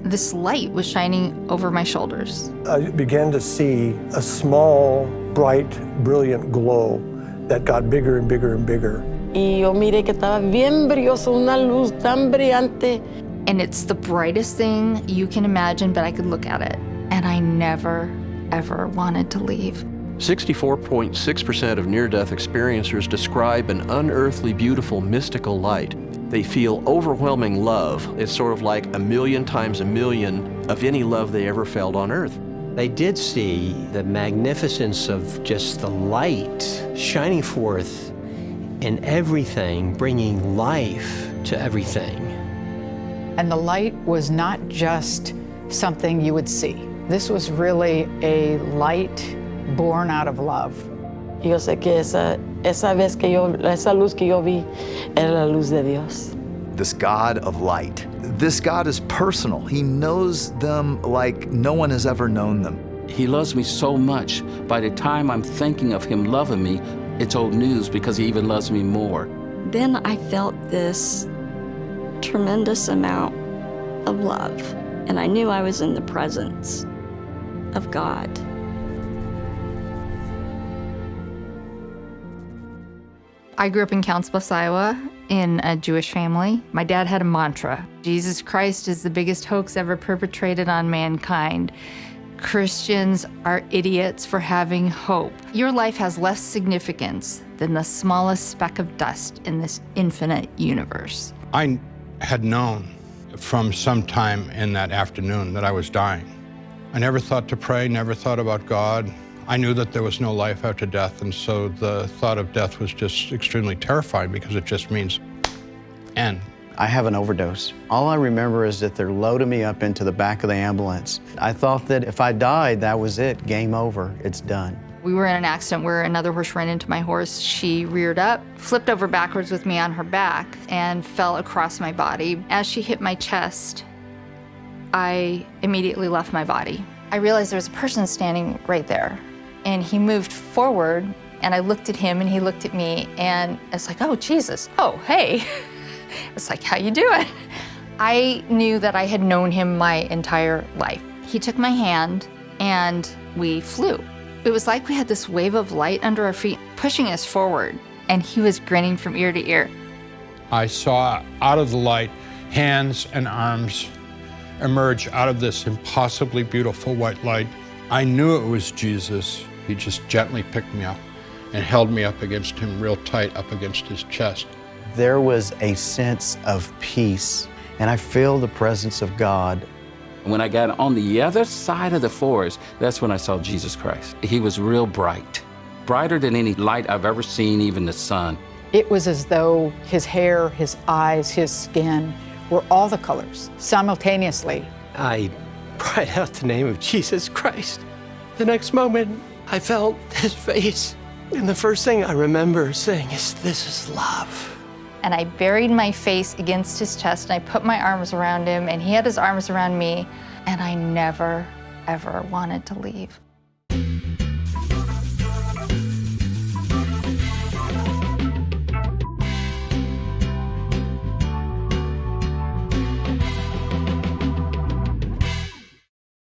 this light was shining over my shoulders. I began to see a small, bright, brilliant glow that got bigger and bigger and bigger. Y yo miré que estaba bien brilloso, una luz tan brillante. And it's the brightest thing you can imagine, but I could look at it. And I never, ever wanted to leave. 64.6% of near-death experiencers describe an unearthly, beautiful, mystical light. They feel overwhelming love. It's sort of like 1,000,000 times 1,000,000 of any love they ever felt on earth. They did see the magnificence of just the light shining forth in everything, bringing life to everything. And the light was not just something you would see. This was really a light born out of love. Yo sé que esa luz que yo vi era la luz de Dios. This God of light. This God is personal. He knows them like no one has ever known them. He loves me so much. By the time I'm thinking of him loving me, it's old news because he even loves me more. Then I felt this tremendous amount of love, and I knew I was in the presence of God. I grew up in Council Bluffs, Iowa, in a Jewish family. My dad had a mantra: Jesus Christ is the biggest hoax ever perpetrated on mankind. Christians are idiots for having hope. Your life has less significance than the smallest speck of dust in this infinite universe. I had known from some time in that afternoon that I was dying. I never thought to pray, never thought about God. I knew that there was no life after death, and so the thought of death was just extremely terrifying because it just means end. I have an overdose. All I remember is that they're loading me up into the back of the ambulance. I thought that if I died, that was it, game over, it's done. We were in an accident where another horse ran into my horse. She reared up, flipped over backwards with me on her back, and fell across my body. As she hit my chest, I immediately left my body. I realized there was a person standing right there, and he moved forward, and I looked at him, and he looked at me, and it's like, oh, Jesus, oh, hey. It's like, how you doing? I knew that I had known him my entire life. He took my hand, and we flew. It was like we had this wave of light under our feet, pushing us forward, and he was grinning from ear to ear. I saw out of the light hands and arms emerge out of this impossibly beautiful white light. I knew it was Jesus. He just gently picked me up and held me up against him real tight, up against his chest. There was a sense of peace, and I feel the presence of God. When I got on the other side of the forest, that's when I saw Jesus Christ. He was real bright, brighter than any light I've ever seen, even the sun. It was as though his hair, his eyes, his skin were all the colors simultaneously. I cried out the name of Jesus Christ. The next moment, I felt his face. And the first thing I remember saying is, "This is love." And I buried my face against his chest, and I put my arms around him, and he had his arms around me, and I never, ever wanted to leave.